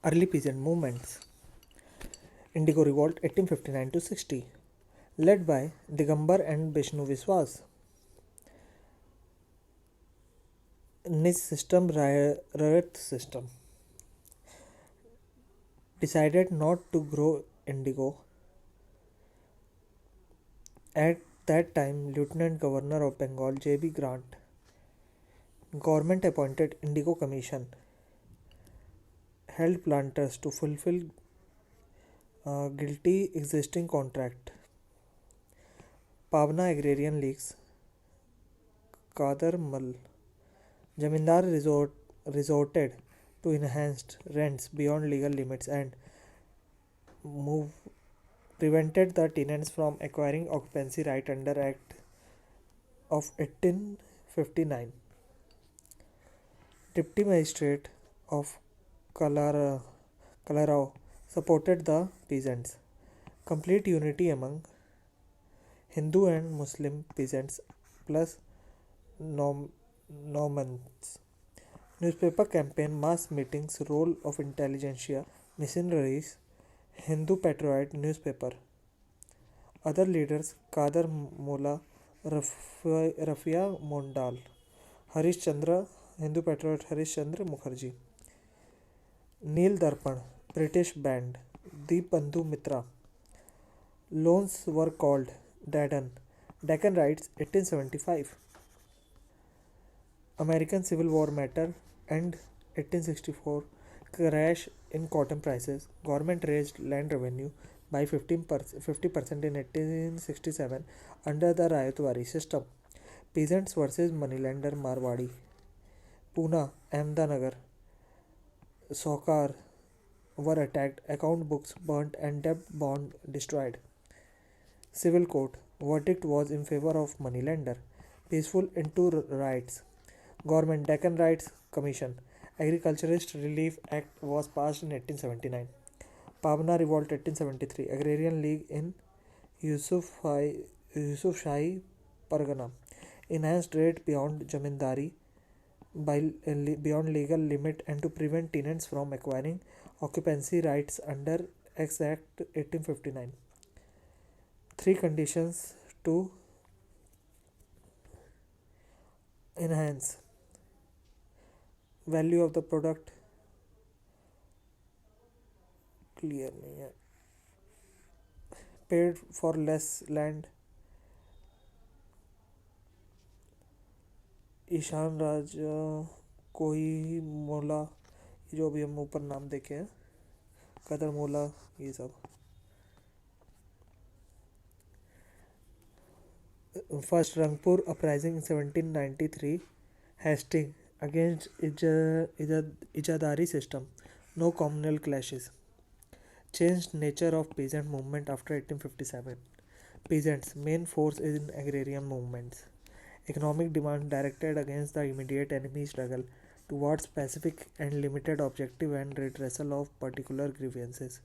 Early peasant movements. Indigo Revolt 1859 to 60. Led by Digambar and Vishnu Viswas. Niche system Rayat system. Decided not to grow indigo. At that time, Lieutenant Governor of Bengal J.B. Grant. Government appointed Indigo Commission. Held planters to fulfill guilty existing contract. Pavna Agrarian Leagues. Kadar Mal. Jamindar resorted to enhanced rents beyond legal limits and move prevented the tenants from acquiring occupancy right under Act of 1859. Deputy Magistrate of Kalarao supported the peasants. Complete unity among Hindu and Muslim peasants plus Normans. Newspaper campaign, mass meetings, role of intelligentsia, missionaries, Hindu Patriot newspaper. Other leaders Kadar Mola, Rafia Mondal, Harish Chandra, Hindu Patriot Harish Chandra Mukherjee. Neil Darpan, British band, Deep Bandhu Mitra. Loans were called Deccan. Deccan Rights 1875. American Civil War matter and 1864 crash in cotton prices. Government raised land revenue by 50% in 1867 under the Rayatwari system. Peasants versus moneylender Marwadi. Pune, Ahmednagar, Sokar were attacked, account books burnt, and debt bond destroyed. Civil court verdict was in favor of moneylender. Peaceful into riots. Government Deccan Rights Commission. Agriculturist Relief Act was passed in 1879. Pavna Revolt 1873. Agrarian League in Yusuf Shahi Pargana. Enhanced rate beyond Jamindari by beyond legal limit and to prevent tenants from acquiring occupancy rights under Act 1859. Three conditions to enhance value of the product clear नहीं है paid for less land Ishan राज कोई मोला जो भी हम ऊपर नाम देखे हैं कदर मोला ये सब first Rangpur uprising in 1793 Hastings against ijadari system no communal clashes changed nature of peasant movement after 1857 peasants main force in agrarian movements economic demand directed against the immediate enemy struggle towards specific and limited objective and redressal of particular grievances.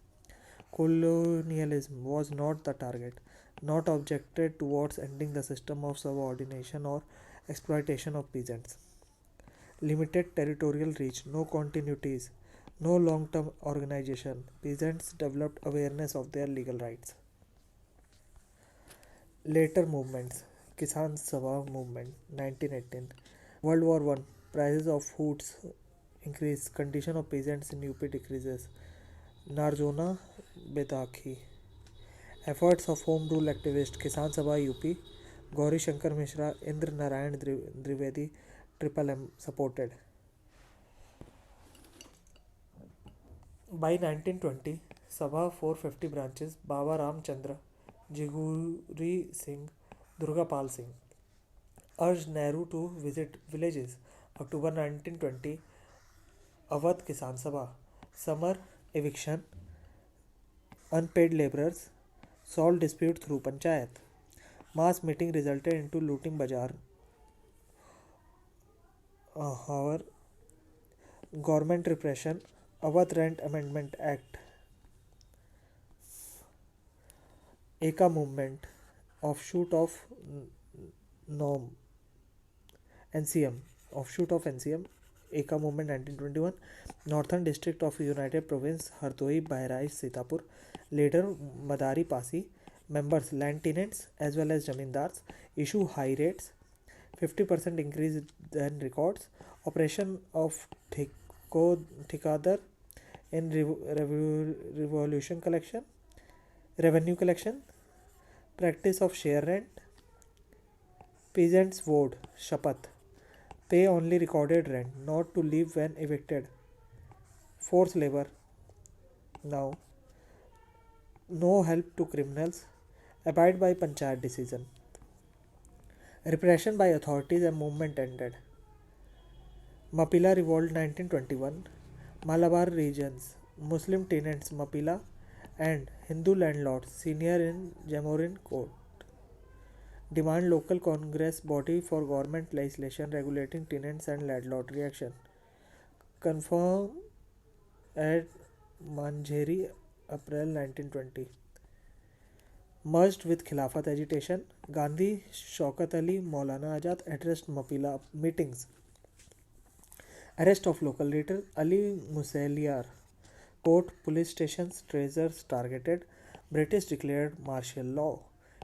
Colonialism was not the target, not objected towards ending the system of subordination or exploitation of peasants. Limited territorial reach, no continuities, no long term organization. Peasants developed awareness of their legal rights. Later movements Kisan Sabha movement 1918 World War I prices of foods increase condition of peasants in UP decreases Narjona Bedakhi efforts of home rule activist Kisan Sabha UP Gauri Shankar Mishra Indra Narayan Trivedi Triple M supported by 1920 Sabha 450 branches Baba Ram Chandra Jiguri Singh Durgapal Singh urged Nehru to visit villages. October 1920 Awadh Kisan Sabha Summer eviction unpaid labourers solved dispute through panchayat. Mass meeting resulted into looting bazaar. However, government repression Awadh Rent Amendment Act Eka movement offshoot of NOM NCM offshoot of NCM Eka movement 1921, Northern District of United Province Hardoi, Bahraich, Sitapur, later Madari Pasi, members land tenants as well as jamindars issue high rates, 50% increase than records, operation of Thikadar in revolution collection, revenue collection, practice of share rent, peasants vote, shapath, pay only recorded rent, not to leave when evicted, forced labor, now, no help to criminals, abide by panchayat decision, repression by authorities and movement ended. Mapila revolt 1921, Malabar regions, Muslim tenants Mapila and Hindu landlords senior in Jamorin court demand local congress body for government legislation regulating tenants and landlord reaction. Confirm at Manjeri, April 1920. Merged with Khilafat agitation, Gandhi, Shaukat Ali, Maulana Azad addressed Mapila meetings. Arrest of local leader Ali Museliar. Court, police stations, treasures targeted. British declared martial law.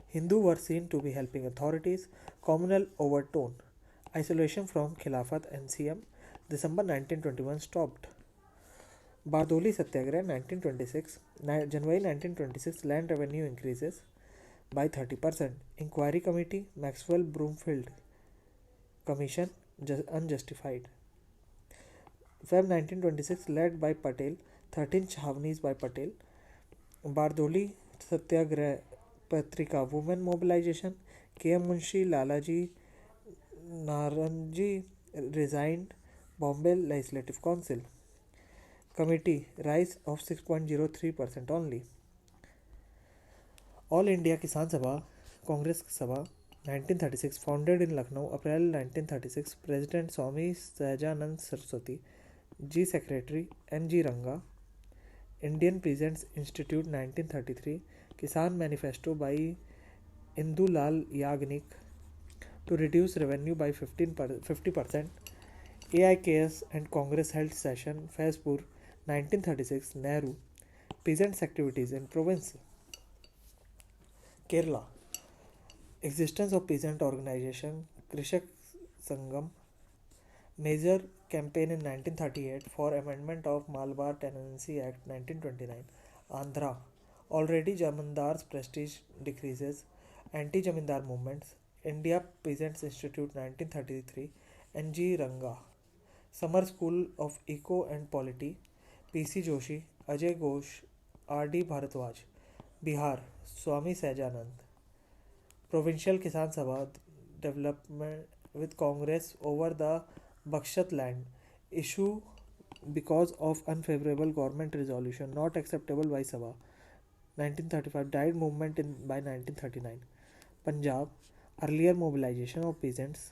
Hindu were seen to be helping authorities. Communal overtone. Isolation from Khilafat NCM. December 1921 stopped. Bardoli Satyagrah 1926. January 1926 land revenue increases by 30%. Inquiry Committee Maxwell Broomfield Commission unjustified. Feb 1926 led by Patel, 13 Chhavnis by Patel. Bardoli Satyagrah Patrika Women Mobilization. K.M. Munshi, Lalaji Naranji resigned. Bombay Legislative Council. Committee rise of 6.03% only. All India Kisan Sabha, Congress Sabha 1936 founded in Lucknow, April 1936. President Swami Sahajanand Saraswati. G. Secretary N.G. Ranga. Indian Peasants Institute 1933. Kisan Manifesto by Indu Lal Yagnik to reduce revenue by 50%. AIKS and Congress held session Faizpur 1936. Nehru. Peasants activities in province. Kerala. Existence of peasant organization Krishak Sangam. Major campaign in 1938 for amendment of Malabar Tenancy Act 1929. Andhra. Already Jamindars' prestige decreases. Anti-Jamindar movements. India Peasants Institute 1933. N.G. Ranga. Summer School of Eco and Polity. P.C. Joshi. Ajay Ghosh. R.D. Bharadwaj. Bihar. Swami Sahajanand. Provincial Kisan Sabha development with Congress over the Bakshat land issue because of unfavorable government resolution not acceptable by Sabha. 1935 died movement by 1939. Punjab. Earlier mobilization of peasants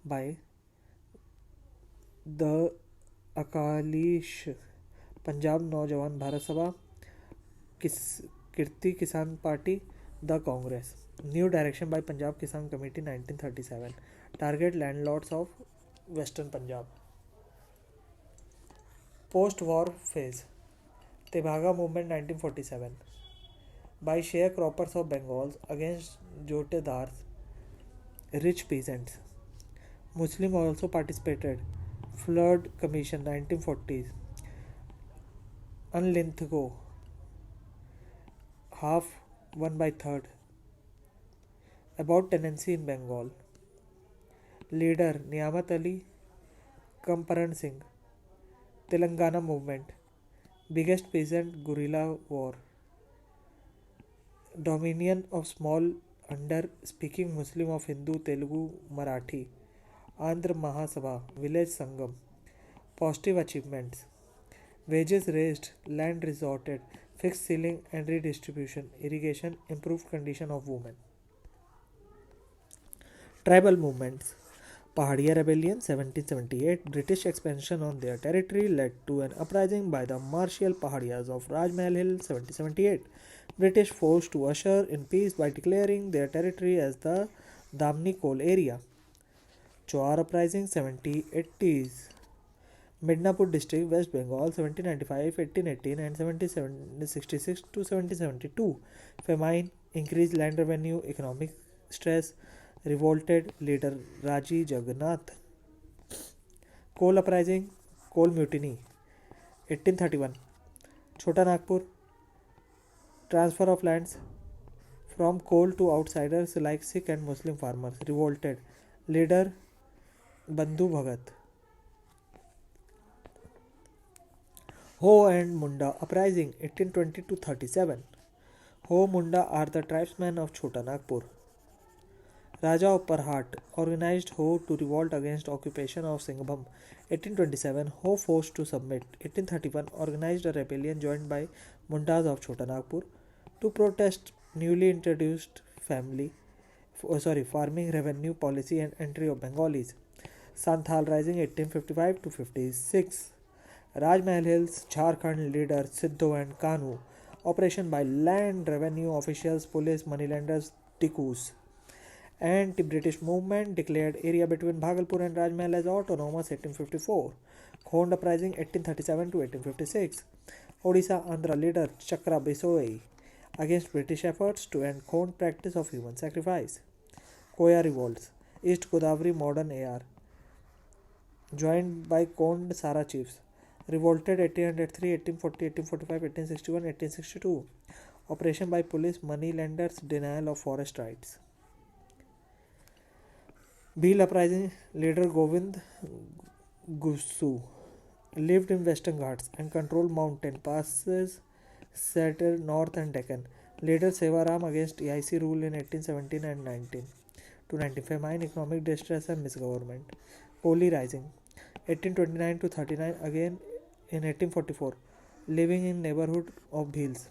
by the Akalish. Punjab Naujawan Bharat Sabha. Kirti Kisan Party. The Congress. New direction by Punjab Kisan Committee 1937. Target landlords of Western Punjab. Post-war phase. Tebhaga movement 1947. By sharecroppers of Bengal against jotedars, rich peasants. Muslim also participated. Flood Commission 1940s. Unlinthgo. Half 1/3. About tenancy in Bengal. Leader Niyamat Ali Kamparan Singh. Telangana movement. Biggest peasant guerrilla war. Dominion of small under speaking Muslim of Hindu, Telugu, Marathi. Andhra Mahasabha. Village Sangam. Positive achievements. Wages raised, land resorted, fixed ceiling and redistribution, irrigation, improved condition of women. Tribal movements. Pahadia Rebellion 1778. British expansion on their territory led to an uprising by the martial Pahadias of Rajmahal Hill 1778. British forced to usher in peace by declaring their territory as the Damni coal area. Chowar uprising 1780s. Midnapur district, West Bengal, 1795, 1818 and 1766 to 1772. Famine, increased land revenue, economic stress, revolted leader Raji Jagannath. Coal uprising, coal mutiny, 1831. Chota Nagpur, transfer of lands from coal to outsiders like Sikh and Muslim farmers, revolted leader Bandhu Bhagat. Ho and Munda uprising, 1820 to 37. Ho Munda are the tribesmen of Chota Nagpur. Raja of Parhat organized Ho to revolt against occupation of Singhbhum. 1827, Ho forced to submit. 1831, organized a rebellion joined by Mundas of Chota Nagpur to protest newly introduced farming revenue policy and entry of Bengalis. Santhal rising, 1855 to 56. Rajmahal Hills, Jharkhand leader Siddho and Kanu. Operation by land revenue officials, police, moneylenders, Tikus. Anti-British movement declared area between Bhagalpur and Rajmahal as autonomous, 1854. Khond uprising, 1837 to 1856. Odisha Andhra leader Chakra Bisoi against British efforts to end Khond practice of human sacrifice. Koya revolts, East Godavari modern AR, joined by Kond Sara chiefs. Revolted 1803, 1840, 1845, 1861, 1862. Operation by police, money lenders, denial of forest rights. Bhil uprising, leader Govind Gusu lived in Western Ghats and controlled mountain passes settled north and Deccan. Leader Sevaram against EIC rule in 1817 and 19 to 19. Famine, economic distress and misgovernment. Koli rising, 1829 to 39, again in 1844, living in neighborhood of Bhils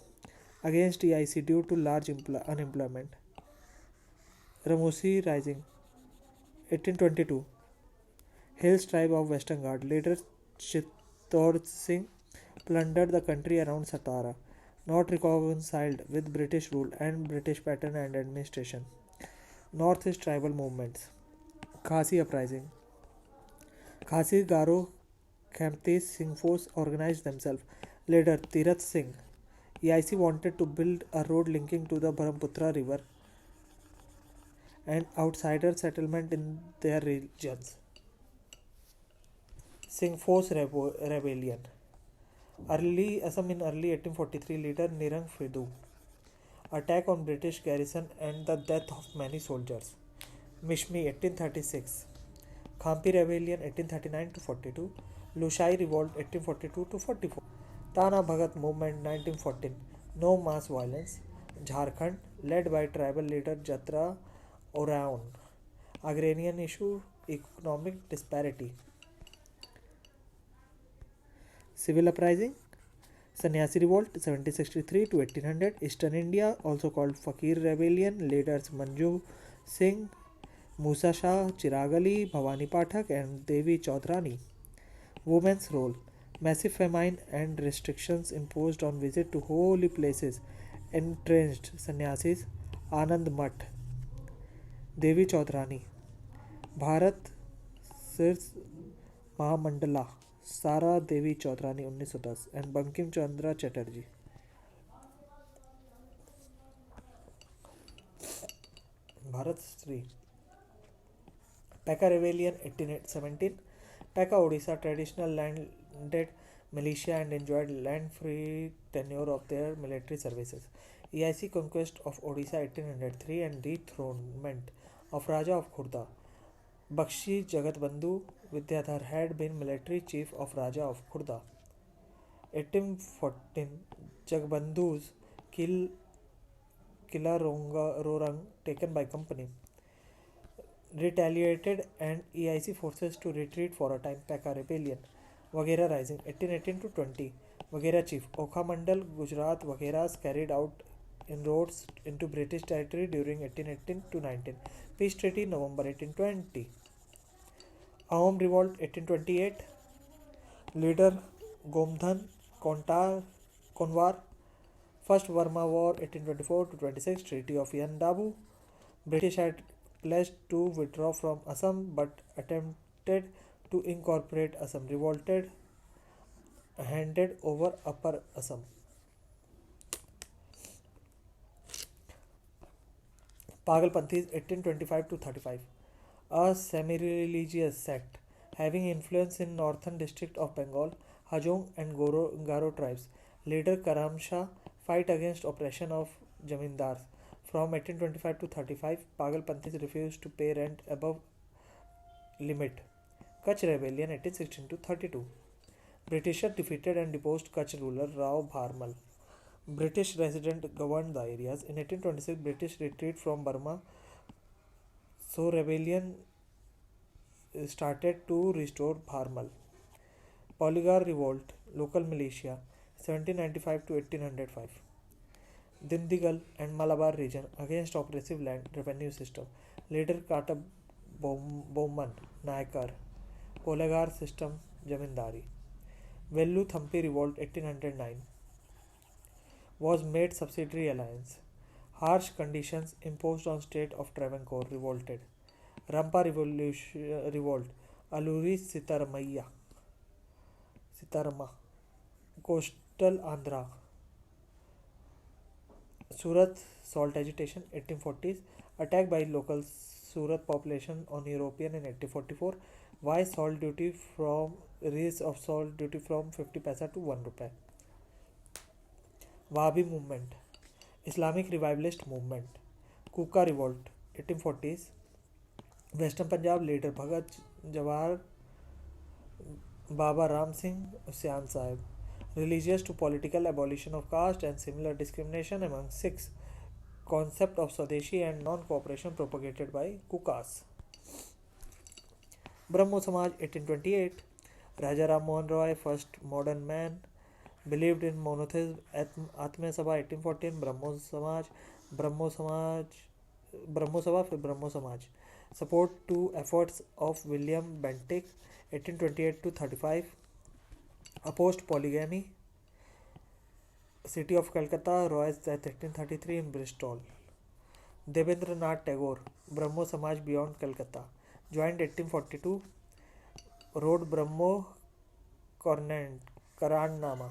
against EIC due to large unemployment. Ramosi rising, 1822, Hills tribe of Western Ghat. Later Chittor Singh plundered the country around Satara, not reconciled with British rule and British pattern and administration. Northeast tribal movements. Khasi uprising. Khasi Garo Khamtis Singh force organized themselves. Leader Tirath Singh. EIC wanted to build a road linking to the Brahmaputra river and outsider settlement in their regions. Singh Force Rebellion. Early Assam in early 1843, leader Nirang Fidu. Attack on British garrison and the death of many soldiers. Mishmi 1836. Khampi Rebellion 1839 to 42. Lushai Revolt 1842 to 44. Tana Bhagat Movement 1914. No mass violence. Jharkhand, led by tribal leader Jatra Oraon. Agrarian issue, economic disparity. Civil uprising. Sannyasi Revolt 1763 to 1800. Eastern India, also called Fakir Rebellion. Leaders Manju Singh, Musa Shah, Chirag Ali, Bhavani Pathak and Devi Chaudhrani. Women's role. Massive famine and restrictions imposed on visit to holy places entrenched sannyasis. Anand Mutt, Devi Chaudhrani. Bharat Sirs Mahamandala, Sara Devi Chaudhrani 1910 and Bankim Chandra Chatterjee. Bharat history. Pekka Rebellion 1817. Pekka Odisha traditional landed militia and enjoyed land-free tenure of their military services. EIC conquest of Odisha 1803 and dethronement of Raja of Khurda. Bakshi Jagat Bandhu Vidyadhar had been military chief of Raja of Khurda. 1814, Jagbandhu's Kila Rorang taken by company. Retaliated and EIC forces to retreat for a time. Pekka Rebellion. Waghera Rising 1818 to 20. Waghera Chief Okha Mandal, Gujarat. Wagheras carried out inroads into British territory during 1818 to 19. Peace Treaty November 1820. Ahom Revolt 1828. Leader Gomdhan Konwar. First Burma War 1824 to 26. Treaty of Yandabu. British had pledged to withdraw from Assam but attempted to incorporate Assam, revolted, handed over Upper Assam. Pagalpanthis 1825 to 35, a semi-religious sect having influence in northern district of Bengal, Hajong and Garo tribes. Leader Karam Shah fight against oppression of Jamindars. From 1825 to 35, Pagalpanthis refused to pay rent above limit. Kutch Rebellion 1816 to 32. Britishers defeated and deposed Kutch ruler Rao Bharmal. British resident governed the areas. In 1826, British retreat from Burma, so rebellion started to restore Bharmal. Polygar revolt, local militia, 1795 to 1805. Dindigal and Malabar region against oppressive land revenue system. Leader Kata Bowman Nayakar. Polygar system Jamindari. Vellu Thampi revolt 1809 was made subsidiary alliance. Harsh conditions imposed on state of Travancore revolted. Rampa revolt. Aluri Sitarama. Coastal Andhra. Surat salt agitation 1840s. Attack by local Surat population on European in 1844. Why salt duty from raise of salt duty from 50 paisa to 1 rupee. Wahhabi movement. Islamic revivalist movement. Kuka revolt 1840s. Western Punjab leader Bhagat Jawahar Baba Ram Singh Usyan Sahib. Religious to political abolition of caste and similar discrimination among Sikhs. Concept of Swadeshi and non-cooperation propagated by Kukas. Brahmo Samaj 1828. Raja Ram Mohan Roy, first modern man, believed in monotheism. Atmaya Sabha 1814. Brahmo Sabha फिर Brahmo Samaj. Support to efforts of William Bentinck 1828 to 35. Opposed polygamy. City of Calcutta, Roy's death 1833 in Bristol. Devendra Nath Tagore, Brahmo Samaj beyond Calcutta. Joined 1842. Wrote Brahmo Karannama.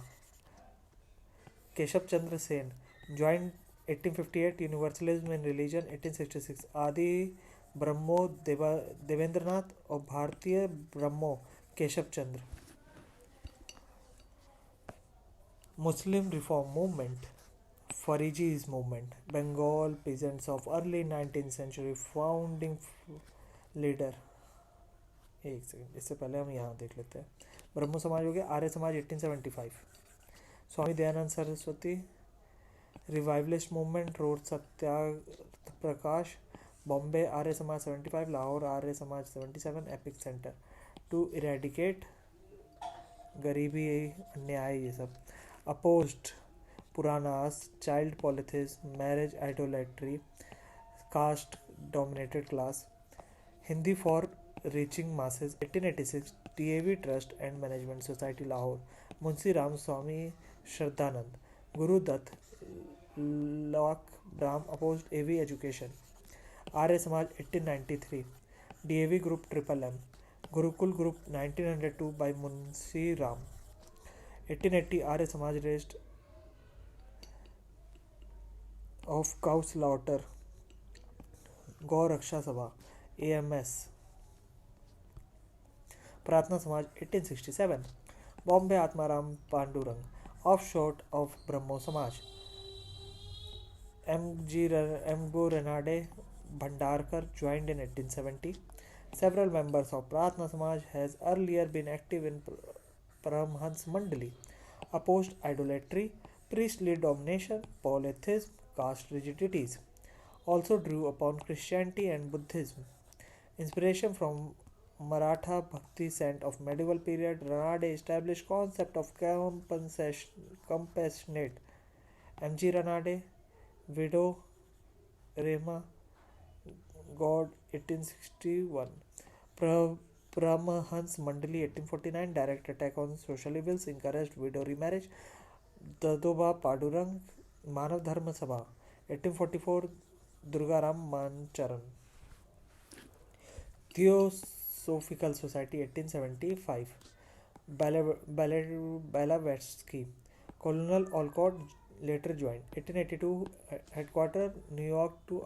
Keshav Chandra Sen. Joined 1858. Universalism in Religion 1866. Adi Brahmo Devendranath और भारतीय ब्रह्मो केशव चंद्र. Muslim Reform Movement. Farijis Movement. Bengal peasants of early 19th century. Founding leader. एक second, इससे पहले हम यहाँ देख लेते हैं. ब्रह्मो समाज हो गया. Arya Samaj 1875. Swami Dayanand Saraswati. Revivalist movement. Road Satyagraha Prakash. Bombay Arya Samaj 75. Lahore Arya Samaj 77. Epic centre to eradicate गरीबी अन्याय ये सब. Opposed Puranas, child polytheism, marriage idolatry, caste dominated class. Hindi for reaching masses 1886. DAV trust and management society Lahore. Munshi Ram Swami Shraddhanand. Guru Dutt लॉक ब्राह्म opposed AV education. Arya Samaj 1893. DAV group MM. Gurukul group 1902 by Munshi Ram. 1880 Arya Samaj rest of cow slaughter. गौ रक्षा सभा AMS. प्रार्थना समाज 1867. बॉम्बे आत्माराम पांडुरंग. ऑफशोट ऑफ ब्रह्मो समाज. M.G. Renade Bhandarkar joined in 1870. Several members of Pratna Samaj has earlier been active in Paramhans Mandali. Opposed idolatry, priestly domination, polytheism, caste rigidities. Also drew upon Christianity and Buddhism. Inspiration from Maratha Bhakti saint of medieval period, Ranade established concept of compassionate. M.G. Ranade, widow, Rema, God 1861. Paramahans Mandali 1849. Direct attack on social evils, encouraged widow remarriage. Dadoba Padurang, Manav Dharma Sabha 1844. Durgaram Mancharan. Theosophical Society 1875. Blavatsky. Colonel Olcott later joined. 1882 headquarter New York to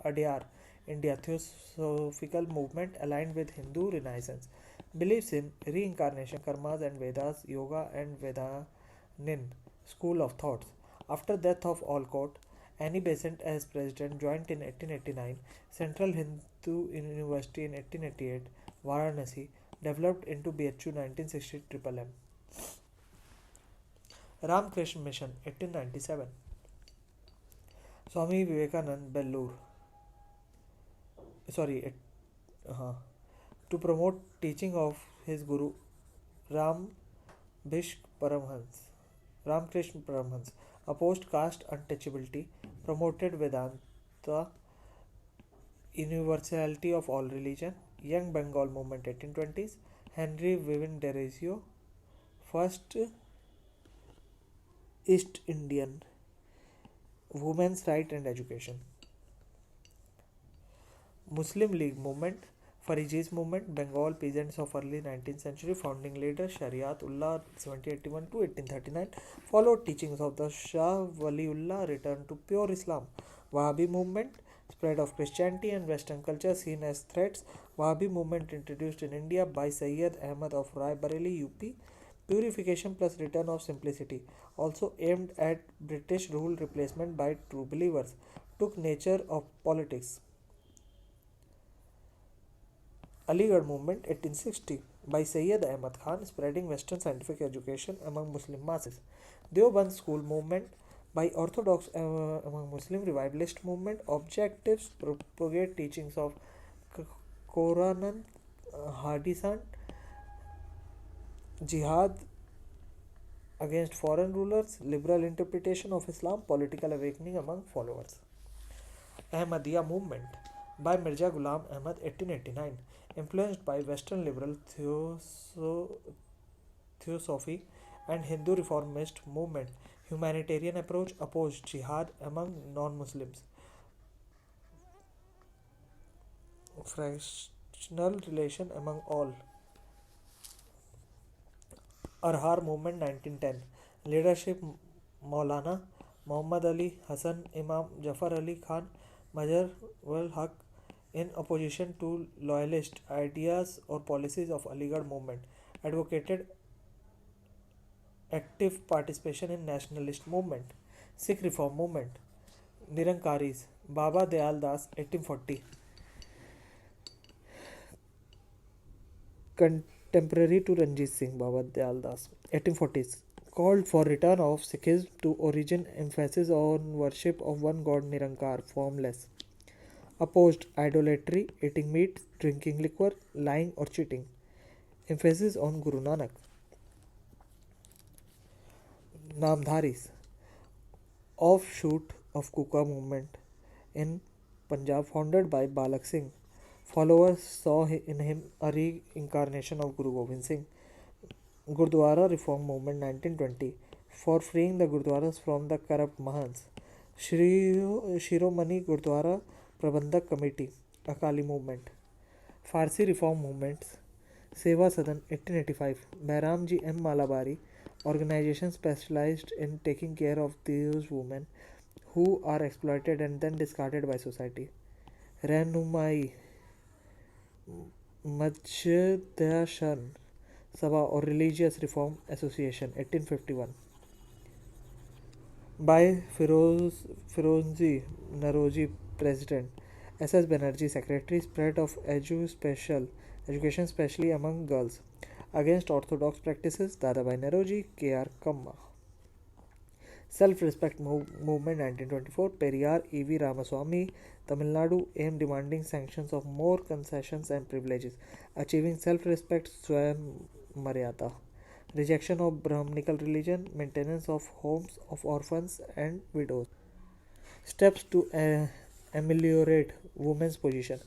Adyar, India. Theosophical movement aligned with Hindu Renaissance. Believes in reincarnation, karmas and Vedas, yoga and Vedanin school of thoughts. After death of Olcott, Annie Besant as president joined in 1889. Central Hindu University in 1888. Varanasi developed into BHU 1960 Triple M. Ramakrishna Mission 1897. Swami Vivekanand Bellur. To promote teaching of his guru Ram Ramakrishna Paramhans, opposed caste untouchability, promoted Vedanta, universality of all religion, Young Bengal movement 1820s, Henry Viven Derisio, first East Indian, women's right and education. Muslim League movement, Farijis movement, Bengal peasants of early 19th century, founding leader Shariat Ullah 1781 to 1839, followed teachings of the Shah Waliullah, returned to pure Islam. Wahhabi movement, spread of Christianity and Western culture seen as threats. Wahhabi movement introduced in India by Sayyid Ahmad of Rai Bareli, UP. Purification plus return of simplicity, also aimed at British rule replacement by true believers. Took nature of politics. Aligarh movement 1860 by Sayyid Ahmad Khan, spreading Western scientific education among Muslim masses. Deoband school movement by Orthodox among Muslim revivalist movement. Objectives: propagate teachings of Quran, Hadith, jihad against foreign rulers, liberal interpretation of Islam, political awakening among followers. Ahmadiyya movement by Mirza Ghulam Ahmad 1889, influenced by Western liberal theosophy and Hindu reformist movement. Humanitarian approach, opposed jihad among non-Muslims. Fractional relation among all. Arhar movement 1910, leadership Maulana Muhammad Ali Hassan, Imam Jafar Ali Khan, Mazhar wal Haq, in opposition to loyalist ideas or policies of Aligarh movement, advocated active participation in nationalist movement. Sikh reform movement, Nirankaris, Baba Dayal Das 1840, contemporary to Ranjit Singh. Baba Dayal Das 1840s, called for return of Sikhism to origin, emphasis on worship of one god Nirankar, formless. Opposed idolatry, eating meat, drinking liquor, lying or cheating. Emphasis on Guru Nanak. Namdharis, offshoot of Kuka movement in Punjab, founded by Balak Singh. Followers saw in him a reincarnation of Guru Gobind Singh. Gurdwara reform movement 1920, for freeing the Gurdwaras from the corrupt Mahants. Shiromani Gurdwara Prabandhak Committee, Akali movement. Farsi reform movements, Seva Sadan 1885, Bairamji M. Malabari, organization specialized in taking care of those women who are exploited and then discarded by society. Rahnumai Majhdashan Sabha or Religious Reform Association 1851, by Firozji Naroji, President, S.S. Banerjee, Secretary, spread of education, especially among girls, against orthodox practices, Dadabhai Naroji, K.R. Kamma. Self-respect movement 1924, Periyar E.V. Ramaswamy, Tamil Nadu, aim demanding sanctions of more concessions and privileges, achieving self-respect, Swayam Maryada. Rejection of Brahminical religion, maintenance of homes of orphans and widows. Steps to ameliorate women's position.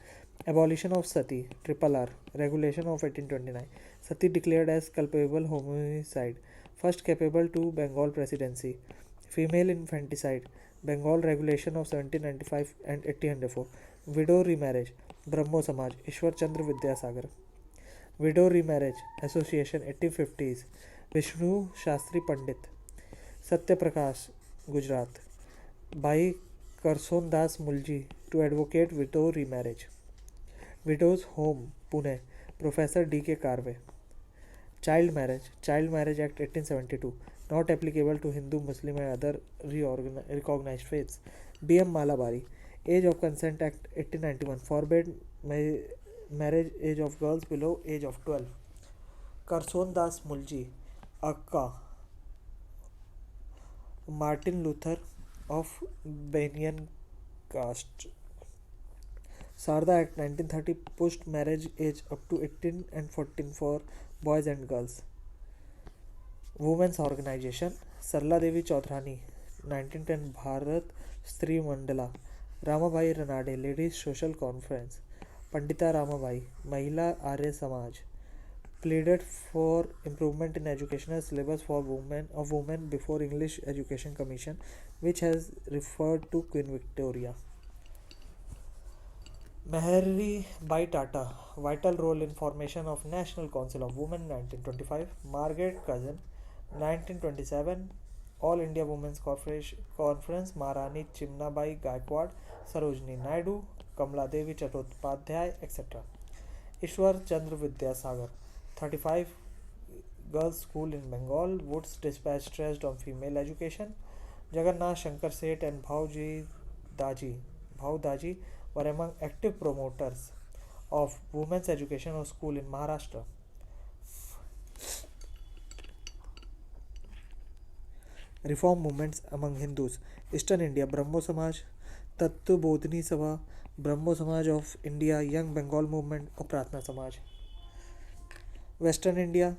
Abolition of Sati, Triple R, regulation of 1829. Sati declared as culpable homicide, first capable to Bengal presidency. Female infanticide, Bengal regulation of 1795 and 1804. Widow remarriage, Brahmo Samaj Ishwar Chandra Vidyasagar. Widow remarriage association 1850s Vishnu Shastri Pandit. Satya Prakash Gujarat. Bhai Karson Das Mulji to advocate widow remarriage. Widows home Pune professor D.K. Karve. Child Marriage Act 1872 not applicable to Hindu, Muslim and other recognized faiths. B.M. Malabari. Age of Consent Act 1891 forbade marriage age of girls below age of 12. Karson Das Mulji, Akka, Martin Luther of Banyan caste. Sarda Act 1930 pushed marriage age up to 18 and 14 for boys and girls. Women's Organization सरला देवी चौधरानी 1910 भारत स्त्री Mandla. Ramabai Ranade ladies social conference. Pandita Ramabai महिला Arya Samaj. pleaded for improvement in educational syllabus for women before English Education Commission, which has referred to Queen Victoria. Mehery Bai Tata, vital role in formation of National Council of Women 1925. Margaret Cousin 1927, All India Women's Conference Maharani Chimnabai Gaikwad, Sarojini Naidu, Kamala Devi Chattopadhyay, etc. Ishwar Chandra Vidyasagar 35, Girls School in Bengal, Woods Dispatch stressed on female education. Jagannath Shankar Seth and Bhau Daji were among active promoters of women's education or school in Maharashtra. Reform movements among Hindus. Eastern India, Brahmo Samaj, Tattva Bodhini Sabha, Brahmo Samaj of India, Young Bengal Movement or Pratna Samaj. Western India,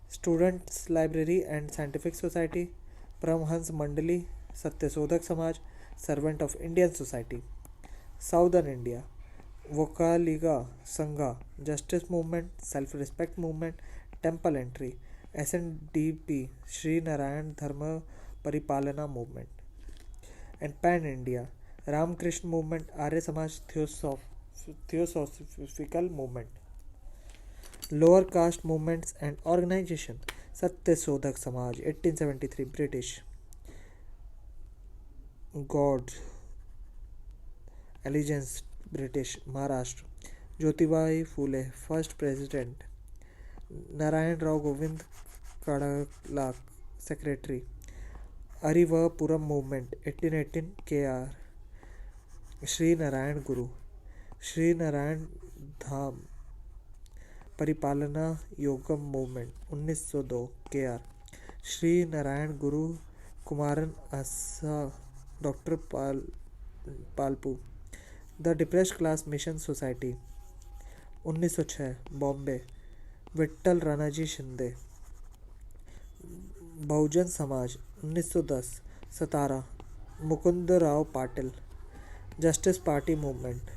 Students' Library and Scientific Society, Paramhans Mandali, Satyasodhak Samaj, Servant of Indian Society. Southern India, Vokaliga Sangha, Justice Movement, Self-Respect Movement, Temple Entry, SNDP, Sri Narayan Dharma Paripalana Movement. And Pan India, Ramakrishna Movement, Arya Samaj Theosophical Movement. Lower caste movements and organization. Satyasodhak Samaj 1873 British. God Allegiance British Maharashtra. Jyotibai Phule First President. Narayan Rao Govind Kadalak Secretary. Arivapuram Movement 1818 KR. Sri Narayan Guru. Sri Narayan Dham परिपालना योगम movement 1902 KR. Shri Narayan Guru Kumaran Asan doctor Palpu. The depressed class mission society 1906 Bombay Vitthal Ranaji Shinde. Bahujan Samaj 1910 Satara Mukund Rao Patil. Justice party movement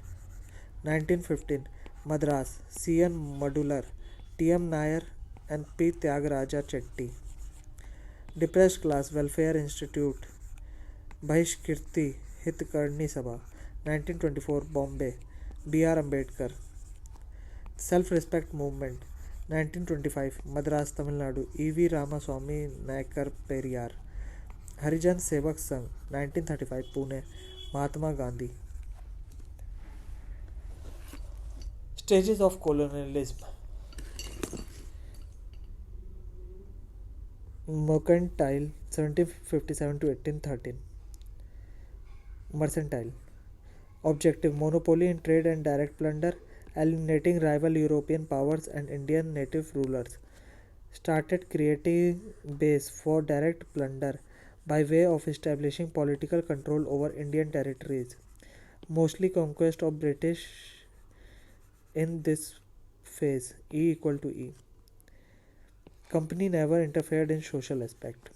1915 Madras, C.N. Madular, T.M. Nair and P. Tyagaraja Chetty. Depressed Class Welfare Institute, Bahishkirti Hitkarni Sabha, 1924 Bombay, B.R. Ambedkar. Self-Respect Movement, 1925 Madras, Tamil Nadu, E.V. Ramaswamy Naikar Periyar. Harijan Sevak Sangh, 1935 Pune, Mahatma Gandhi. Stages of colonialism. Mercantile 1757 to 1813. Mercantile. Objective: monopoly in trade and direct plunder, eliminating rival European powers and Indian native rulers. Started creating base for direct plunder by way of establishing political control over Indian territories. Mostly conquest of British in this phase, E equal to E. Company never interfered in social aspect.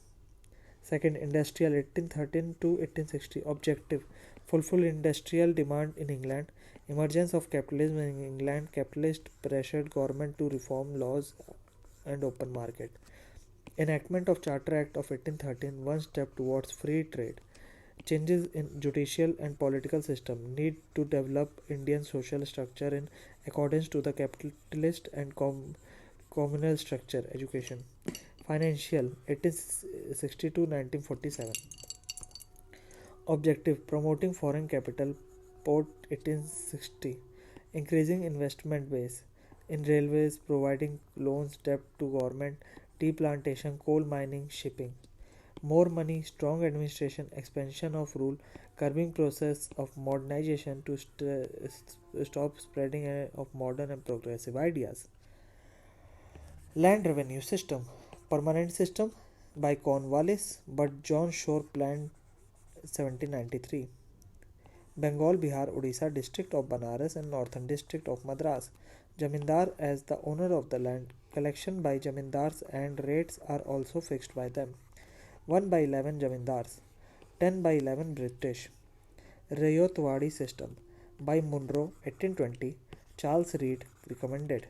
Second, industrial 1813 to 1860. Objective: fulfill industrial demand in England. Emergence of capitalism in England. Capitalist pressured government to reform laws and open market. Enactment of Charter Act of 1813, one step towards free trade. changes in judicial and political system need to develop Indian social structure in accordance to the capitalist and communal structure. Education. Financial. It is 1947. Objective: promoting foreign capital. Port 1860. Increasing investment base in railways, providing loans, debt to government, tea plantation, coal mining, shipping. More money, strong administration, expansion of rule, curbing process of modernization to stop spreading of modern and progressive ideas. Land revenue system. Permanent system by Cornwallis, but John Shore planned 1793. Bengal, Bihar, Odisha district of Banaras and northern district of Madras. Jamindar as the owner of the land. Collection by Jamindars and rates are also fixed by them. 1 by 11 Jamindars. 10 by 11 British. Rayotwadi system by Munro 1820. Charles Reed recommended.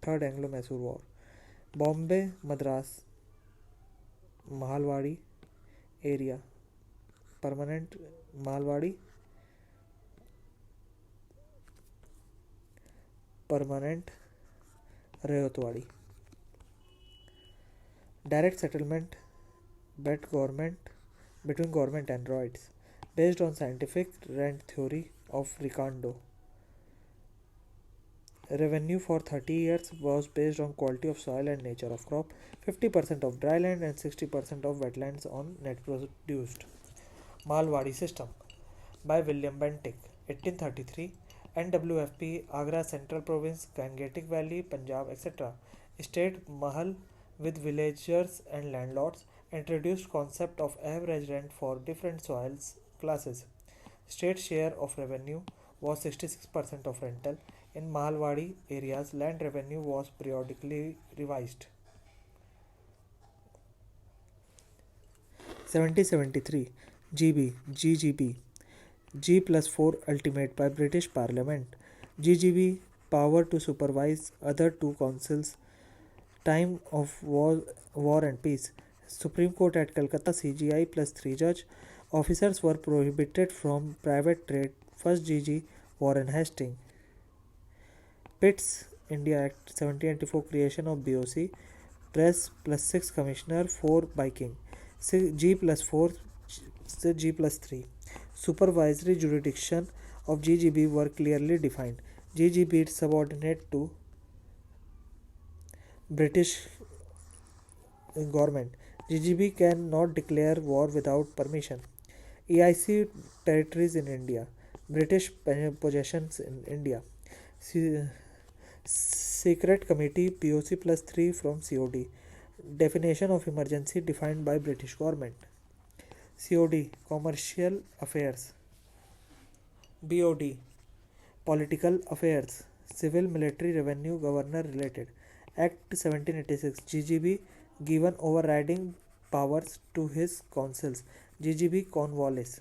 Third Anglo-Mysore War. Bombay, Madras, Mahalwadi area. Permanent Mahalwadi. Permanent Rayotwadi. Direct settlement between government and roids based on scientific rent theory of Ricardo. Revenue for 30 years was based on quality of soil and nature of crop, 50% of dry land and 60% of wetlands on net produced. Malwadi system by William Bentinck, 1833. NWFP, Agra Central Province, Gangetic Valley, Punjab, etc. State Mahal with villagers and landlords introduced concept of average rent for different soils classes. State share of revenue was 66% of rental. In Mahalwadi areas, land revenue was periodically revised. 1773 GB GGB G plus 4 ultimate by British Parliament. GGB power to supervise other two councils. Time of war and peace. Supreme Court at Calcutta CGI plus 3 judge. Officers were prohibited from private trade. First GG Warren Hastings. Pitts India Act 1794 creation of BOC. Press plus 6 commissioner 4 by King. G plus 4 G plus 3. Supervisory jurisdiction of GGB were clearly defined. GGB is subordinate to British government. GGB cannot declare war without permission. EIC territories in India. British possessions in India. Secret Committee POC plus 3 from COD. Definition of emergency defined by British government. COD Commercial Affairs. BOD Political Affairs. Civil Military Revenue Governor related. Act 1786 GGB given overriding powers to his councils. GGB Cornwallis.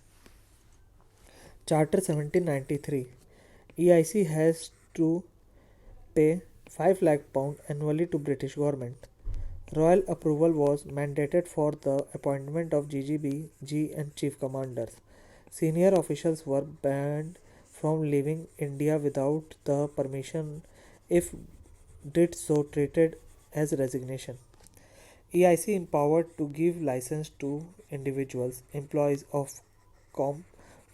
Charter 1793 EIC has to pay 5 lakh pound annually to British government. Royal approval was mandated for the appointment of GGB, G and chief commanders. Senior officials were banned from leaving India without the permission if did so treated as resignation. EIC empowered to give license to individuals, employees of COMP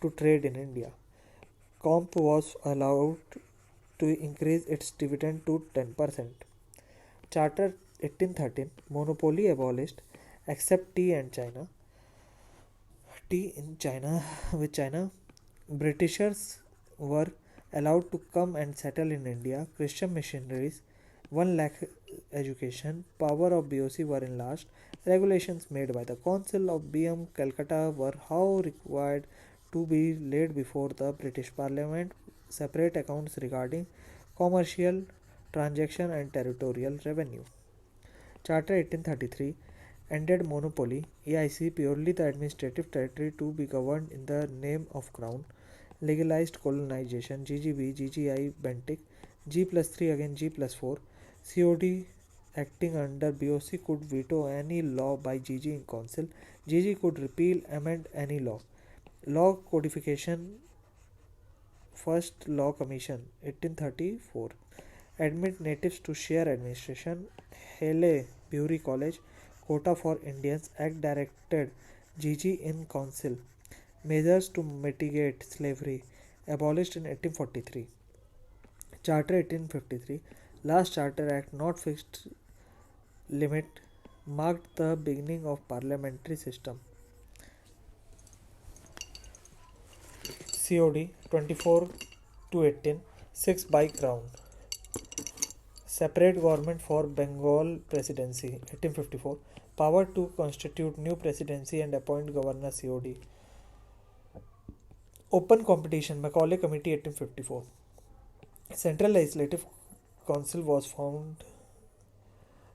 to trade in India. COMP was allowed to increase its dividend to 10%. Charter 1813 monopoly abolished except tea and China. Tea in China with China. Britishers were allowed to come and settle in India. Christian missionaries, 1 lakh education, power of BOC were enlarged. Regulations made by the Council of BM Calcutta were how required to be laid before the British Parliament. Separate accounts regarding commercial transaction and territorial revenue. Charter 1833 ended monopoly. EIC purely the administrative territory to be governed in the name of Crown. Legalized colonization. GGB, GGI, Bentinck. G plus 3 again G plus 4. COD acting under BOC could veto any law by GG in council. GG could repeal, amend any law. Law codification, first law commission, 1834. Admit natives to share administration, Hele Bury College, Quota for Indians Act directed GG in council. Measures to mitigate slavery, abolished in 1843. Charter 1853, last Charter Act not fixed limit, marked the beginning of parliamentary system. COD 24 to 18, 6 by Crown. Separate government for Bengal Presidency 1854. Power to constitute new presidency and appoint governor COD. Open competition Macaulay Committee 1854. Central Legislative Council was formed.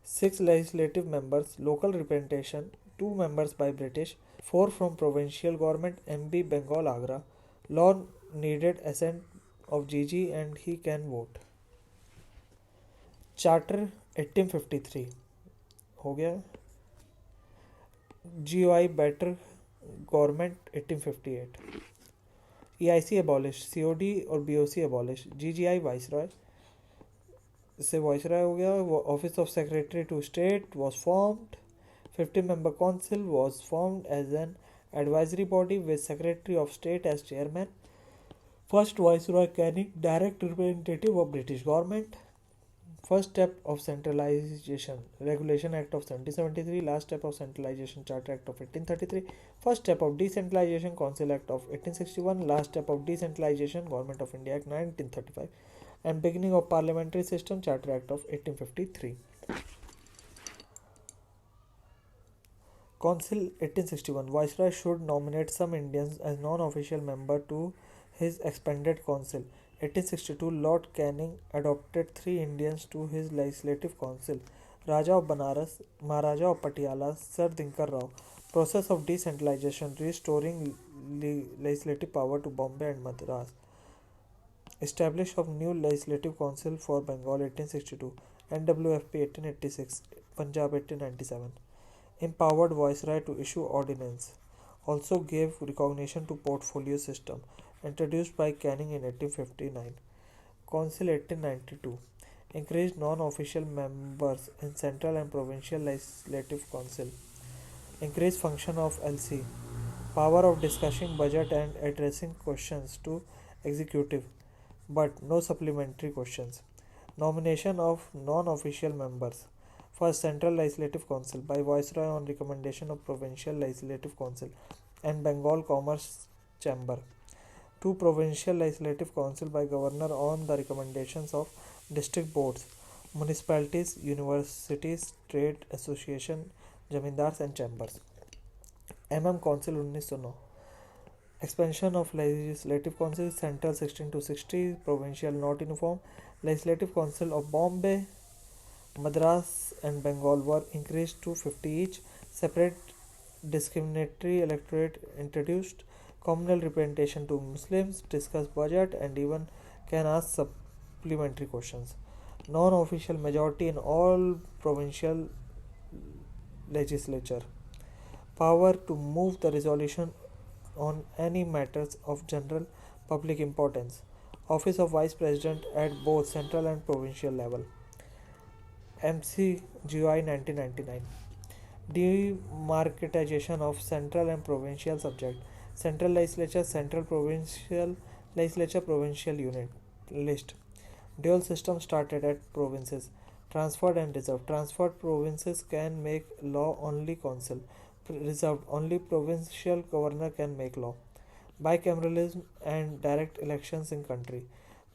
6 legislative members, local representation, 2 members by British, 4 from provincial government, MB Bengal Agra. Law needed assent of GG and he can vote. Charter 1853 हो गया. GOI better government 1858. EIC abolished, COD और BOC abolished. GGI viceroy, इससे viceroy हो गया. Office of secretary to state was formed. 50-member council was formed as an advisory body with secretary of state as chairman. First Viceroy Canning, direct representative of British government. First step of centralization, Regulation Act of 1773. Last step of centralization, Charter Act of 1833. First step of decentralization, Council Act of 1861. Last step of decentralization, Government of India Act 1935. And beginning of parliamentary system, Charter Act of 1853. Council 1861. Viceroy should nominate some Indians as non-official member to his expanded council. 1862. Lord Canning adopted 3 Indians to his legislative council. Raja of Banaras, Maharaja of Patiala, Sir Dinkar Rao. Process of decentralization, restoring legislative power to Bombay and Madras. Establish of new legislative council for Bengal 1862. NWFP 1886. Punjab 1897. Empowered Viceroy to issue ordinance. Also gave recognition to portfolio system, introduced by Canning in 1859. Council 1892. Increased non-official members in central and provincial legislative council. Increased function of LC. Power of discussing budget and addressing questions to executive, but no supplementary questions. Nomination of non-official members. First, Central Legislative Council by Viceroy on recommendation of Provincial Legislative Council and Bengal Commerce Chamber. 2. Provincial Legislative Council by Governor on the recommendations of district boards, municipalities, universities, trade association, jamindars and chambers. Council 1909. Expansion of Legislative Council, Central 16 to 60, Provincial not uniform. Legislative Council of Bombay, Madras and Bengal were increased to 50 each. Separate discriminatory electorate introduced. Communal representation to Muslims, discuss budget and even can ask supplementary questions. Non-official majority in all provincial legislature. Power to move the resolution on any matters of general public importance. Office of Vice President at both central and provincial level. MCGI 1999. Demarketization of central and provincial subject. Central legislature, central provincial legislature, provincial unit. List. Dual system started at provinces. Transferred and reserved. Transferred provinces can make law, only council. Reserved, only provincial governor can make law. Bicameralism and direct elections in country.